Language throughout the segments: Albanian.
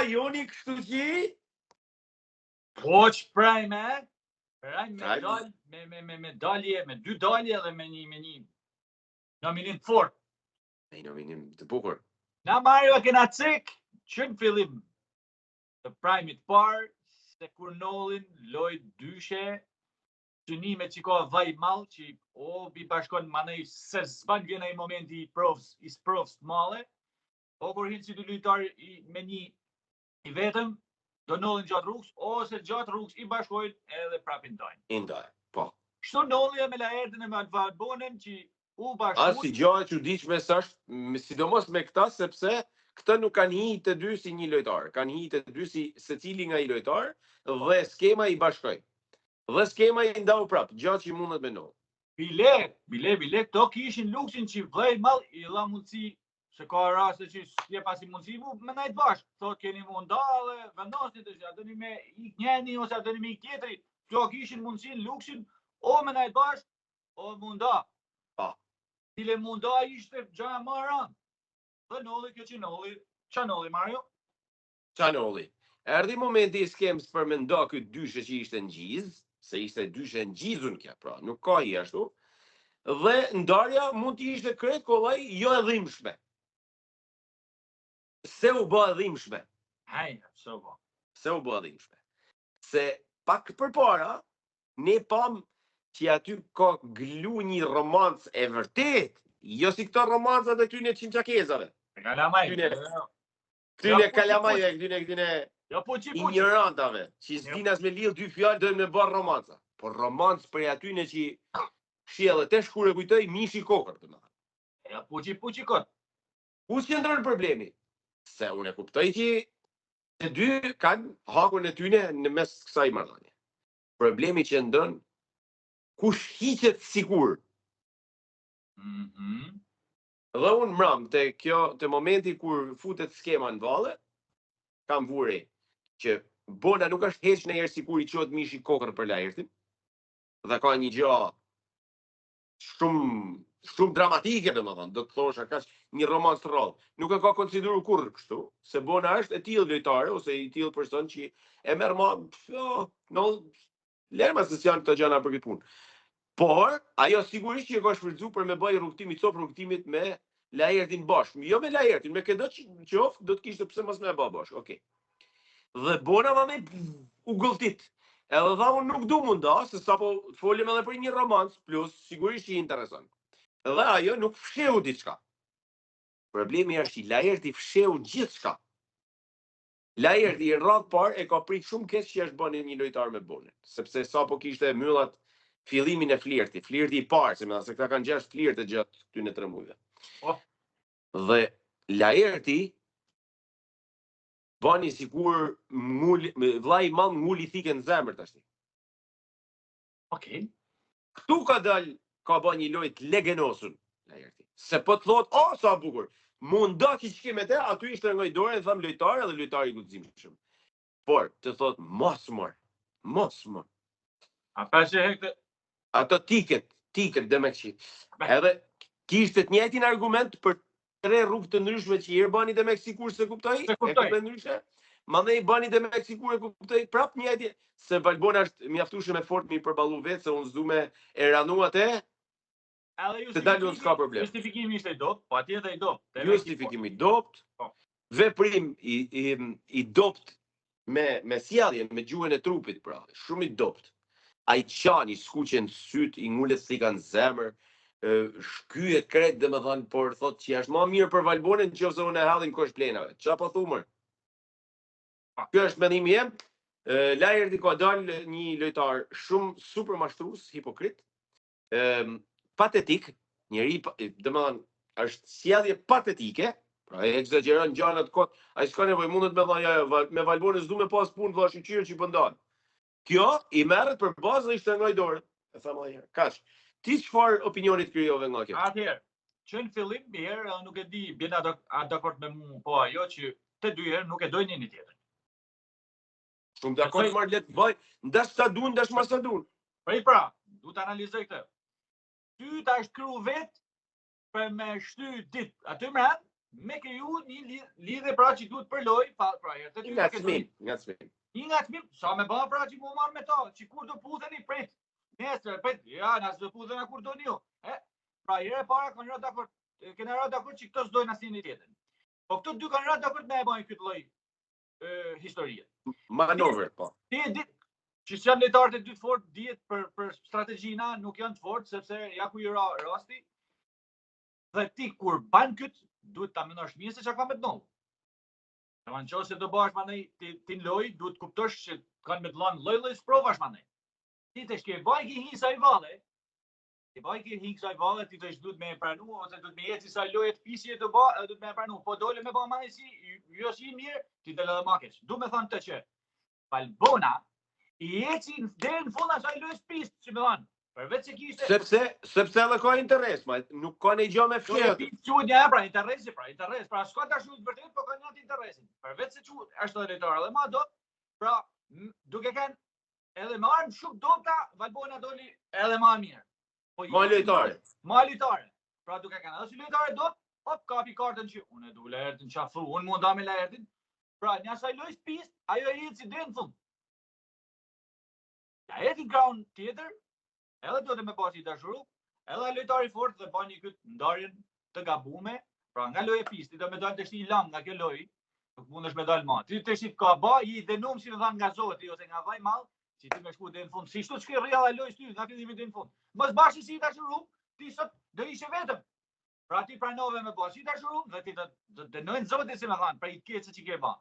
joni kështu që Po që prajme, me dalje, me 2 dalje dhe me një nominim fort. Me një nominim të bukur. Na Mario kena cek që në fillim të prajmit parë, se kur Nolin loj dyshe, synime që ka vaj malë, që bi bashkon manej se zban vjen ai momenti i provës të male, o kur hinë si dy lujtar me një i vetëm, do Nolin gjatë rrugës, ose gjatë rrugës i bashkojnë edhe prapin dojnë. Indaj, po. Kështu Nolin me Laerdin e me Valbonen që u bashkojnë. Asi gjatë që diqme s'është, sidomos me këta, sepse këta nuk kanë hi të dy si një lojtar, kanë hi të dy si se cili nga i lojtar, dhe skema i bashkoj. Dhe skema i ndau prap, gjatë që mundet me nolë. Bile, këto kishin luksin që vlej mal i la mundësi, se ka raste që s'je pasi mundësi mu, me najtë bashkë. Thot keni munda dhe vendosit të që atëni me ik njeni ose atëni me ik tjetri, këto kishin mundësin, luksin, o me najtë bashkë, o munda. Pa. Tile munda ishte gjaja maran. Dhe Nolli, kjo që Nolli, qa Nolli, Mario? Qa Nolli? Erdi momenti i skemës për me nda këtë dyshe që ishte në gjizë, se ishte dyshe në gjizun kja, pra, nuk ka i ashtu, dhe ndarja mund t'i ishte kretë kollaj jo e dhimshme. Se u bë e dhimshme. Se u bë e dhimshme. Se pak për para, ne pam që aty ka glu një romancë e vërtet, jo si këto romancat e këtyne qinqakezave. Këtyne kalamajve, këtyne ignorantave, që s'dinas me lidh 2 fjallë dojnë me bërë romanca. Por romancë për atyne që shjellë të shkure kujtoj, mishi kokër të më. Ja, puqi kot. Ku s'këndrën problemi? Se unë e kuptoj që të dy kanë hakun e tyne në mes kësaj marrëdhënie. Problemi që ndron kush hiqet sigur. Dhe unë mram të momenti kur futet skema në valle, kam vuri që Bona nuk është heq në herë sikur i qot mishi kokër për Laertin, dhe ka një gjë shumë dramatike, domethënë, do të thosha ka një romans të rrallë. Nuk e ka konsideruar kurrë kështu, se Bona është e tillë lojtare ose i tillë person që e merr lërma se janë këto gjëra për këtë punë. Por ajo sigurisht që ka shfrytzuar për me bëj rrugtimin cop rrugtimit me Laertin bashkë. Jo me Laertin, me këtë qoftë do të kishte pse mos më e bë bashkë. Okej. Dhe Bona më u gëlltit. Edhe tha unë nuk du munda, se sapo të folim edhe për një romans, plus sigurisht që i intereson. Dhe ajo nuk fsheu diçka. Problemi është që Laerti fsheu gjithçka. Laerti i radhë parë e ka prit shumë keq që është bënë një lojtar me Bonën, sepse sapo kishte myllat fillimin e flirti i parë, se këta kanë 6 flirte gjatë këtyne 3 muajve. Dhe Laerti bani sikur vllai i madh nguli thikë në zemër tash. Okej. Ktu ka bën një lojë të legenosun Laerti. Se po të thot, sa bukur. Munda që shkem me te, aty ishte ngoj dorën, tham lojtar edhe lojtari guximshëm. Por të thot mos mor. A pashe hekte ato tiket dhe me këshit. Edhe kishte të njëjtin argument për 3 rrugë të ndryshme që i bani dhe me sikur se kuptoj. E kuptoj ndryshe. Mandej bani dhe me sikur e kuptoj prap njëjtin, se Valbona është mjaftueshëm e fort me i përballu vetë, se unë s'du me e ranu atë. Të dalë unë s'ka problem. Justifikimi ishte i dopt, po atje dhe i dopt. Justifikimi dopt, veprim i dopt me sjelljen, me gjuhën e trupit, pra, shumë i dopt. Ai qani, skuqen syt, i ngullet si kanë zemër, shkyet kret dhe më thënë, por thot që është ma mirë për Valbonen që ose unë e hallim kosh plenave. Qa po thumër? Kjo është mendimi jem. Laerti ka dalë një lojtar shumë super mashtrues, hipokrit, patetik, njëri, dhe më thënë, është sjellje patetike, pra e egzageron gjanat kot, a i s'ka nevoj mundet me thënë, me Valbonen s'du me pas punë, dhe shqyqyrë që i pëndan. Kjo i merret për bazë dhe ishte ngoj dorën. E thamë dhe herë. Kaç. Ti çfarë opinionit krijove nga kjo? Atëherë, që në fillim një herë nuk e di, bjen dakord me mua, po ajo që të dy herë nuk e dojnë njëri tjetrin. Shumë dakord marr let vaj, ndash sa duan, ndash mos sa duan. Pra, du të analizoj këtë. Ty ta shkru vet për me shty ditë aty me me kriju një lidhje pra që duhet për lojë, pra herë të dy Ngacmim. Një ngacmim, sa me ba pra që mu marrë me ta, që kur do putheni prit. Nesër, prit, ja, nësë do puthena kur do një. Pra herë e para kanë rrë dakord, kena rrë dakord që këto s'dojnë asnjë tjetër. Po këto dy kanë rrë dakord me e bajnë këtë lloj historie. Manover, po. Ti e dit që janë lojtarët e dy të fortë, dihet për strategjina nuk janë të fortë sepse ja ku i rasti. Dhe ti kur ban këtë, duhet ta mendosh mirë se çka ka me të ndodhur. Domethënë nëse do bësh manej ti loj, duhet kuptosh që kanë me të lënë lloj provash manej. Ti të shke baj ki hisa i valle. Ti baj ki hisa i valle, ti të duhet me pranu ose duhet me eci sa loje të pisje të bë, duhet me pranu. Po dole me bë manej si jo si mirë, ti të lë makesh. Du me thënë të që Valbona i eci deri në fund asaj lojës pisë, si më thënë. Përveç se kishte sepse edhe ka interes, ma nuk ka një gjë me fshehtë. Quhet ja pra interes, pra s'ka tash në vërtet, po kanë një interesin. Përveç se quhet është lojtar edhe më do, pra duke kanë edhe më armë shumë dopta, Valbona doli edhe më mirë. Po Ma lojtare. Pra duke kanë edhe si lojtare dop, hop kapi kartën që unë e du Laertin qafu, unë mund da me Laertin. Pra një asaj lojës pist, ajo e jetë si dhe në fund. Laertin kraun tjetër, edhe do të me pasi dashuru, edhe lojtari fort dhe bani këtë ndarjen të gabume, pra nga lojë e pisti, do me dalë të shti lang nga kjo lojë, nuk mund është me dalë ma. Ti të shti ka ba, i denum si me dhanë nga zoti, ose nga vaj malë, që ti me shku dhe në fund. Si shtu që ke rrja dhe lojës ty, nga fillimi dhe në fund. Mos bashkë si dashuru, ti sot do ishe vetëm. Pra ti pranove me bashkë si dashuru, dhe ti do denojnë zoti si me dhanë, pra i kece që ke ba.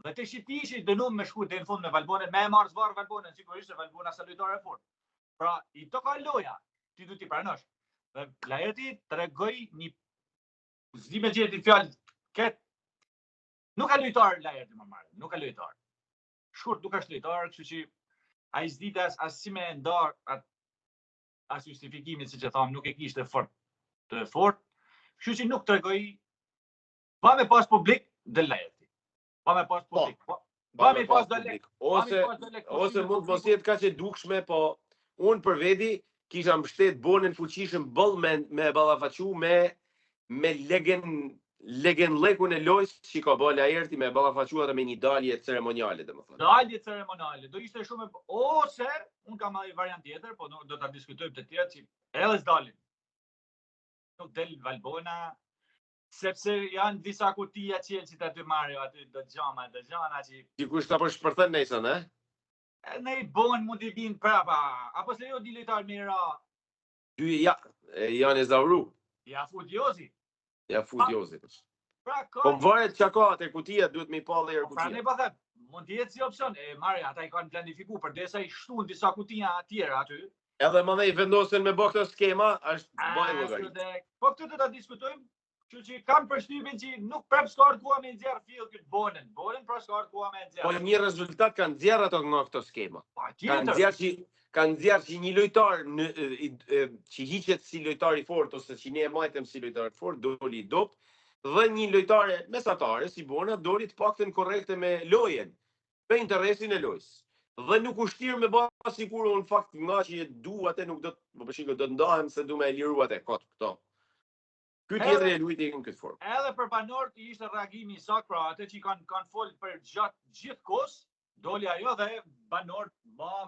Dhe të shti ti ishi denum me shku dhe në fund me Valbonën, me marë zvarë Valbonën, sigurisht se Valbona sa lojtare fort. Pra, i to ka loja, ti du t'i pranosh. Dhe Laerti të regoj një zdi me gjithë një fjallë, këtë, nuk ka lojtar Laerti më marrë, nuk ka lojtar. Shkurt, nuk është lojtar, kështu që a i zdit as si me ndarë as justifikimit, si që thamë, nuk e kishtë të fort, kështu që nuk të regoj, pa me pas publik dhe Laerti. Pa me pas publik. Pa me pas dhe lek. Ose mund mos jetë ka që dukshme, po unë për vedi kisha mbështet Bonën fuqishëm bëll me ballafaqu me legen lekun e lojës që ka bë Laerti me ballafaqu edhe me një dalje ceremoniale, domethënë. Dalje ceremoniale, do ishte shumë ose unë kam ai variant tjetër, po do ta diskutojmë të tjerë që edhe s'dalin. Nuk del Valbona sepse janë disa kutia Chelsea të aty Mario, aty do gjana që dikush ta po shpërthen nesër, ne? Ne i bon mund t'i vinë prapa, apo se jo di lojtar mira. Dy janë e zavru. Ja futjozi. Pra ka. Po varet çka ka te kutia, duhet me i pa dhe kutia. Pra ne po them, mund të jetë si opsion. Mario, ata i kanë planifikuar përdesa i shtuan disa kutia tjera aty. Edhe më dhe i vendosen me bë këtë skema, është bëj llogarit. Po këtë do ta diskutojmë. Që kam përshtypjen që nuk prap s'ka koha me nxjerr fill këtë Bonën. Bonën pra s'ka koha me nxjerr. Po një rezultat kanë nxjerr ato nga këto skema. Kanë nxjerr që një lojtar që hiqet si lojtar i fortë ose që ne e majtëm si lojtar i fortë, doli i dopt, dhe një lojtare mesatare si Bona doli të paktën korrekte me lojen, me interesin e lojës. Dhe nuk u shtir me bë sikur në fakt nga që du atë nuk do të ndahem se du me e liru atë kot këto. Ky tjetër e luajti në këtë formë. Edhe për banorët ishte reagimi i saktë, pra atë që kanë folë për gjithë kohës, doli ajo dhe banorët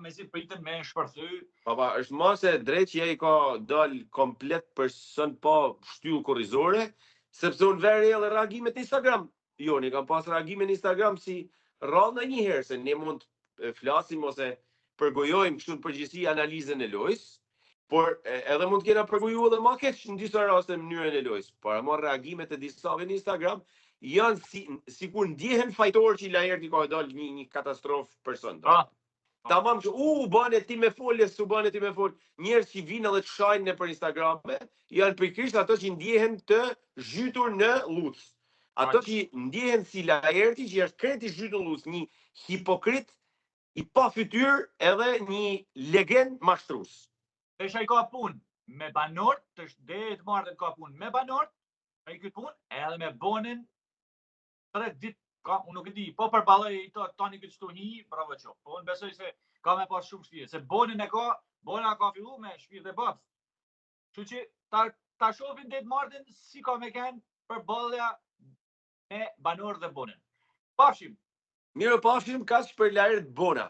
mezi pritën me shpërthy. Papa, është më se drejt që ai ka dal komplet person pa shtyllë korrizore, sepse unë veri edhe reagimet në Instagram. Jo, ne kam pas reagime në Instagram si rrallë një herë se ne mund të flasim ose përgojojmë kështu në përgjithësi analizën e lojës. Por edhe mund të kena përgoju edhe ma keq në disa raste në mënyrën e lojës. Por ama reagimet e disave në Instagram janë sikur ndjehen fajtor që Laerti ka dalë një katastrofë person. Tamam që bane ti me folje, bane ti me folje. Njerëz që vinë edhe të shajnë nëpër Instagrame, janë pikërisht ato që ndjehen të zhytur në luc. Ato që ndjehen si Laerti që është krejt i zhytur në luc, një hipokrit i pa fytyrë edhe një legend mashtrues. Pesha i ka punë me banorët, të marrë ka punë me banorët, ai këtë punë edhe me Bonën 3 ditë ka, unë nuk e di, po përballoj tani këtë stoni, bravo qof. Po unë besoj se ka me pas shumë shtije, se Bonën Bona ka fillu me shpirt e babs. Kështu që ta shohin det marrën si ka me kanë përballja me banor dhe bonën. Pafshim. Mirë pafshim, kaq për lajret bona.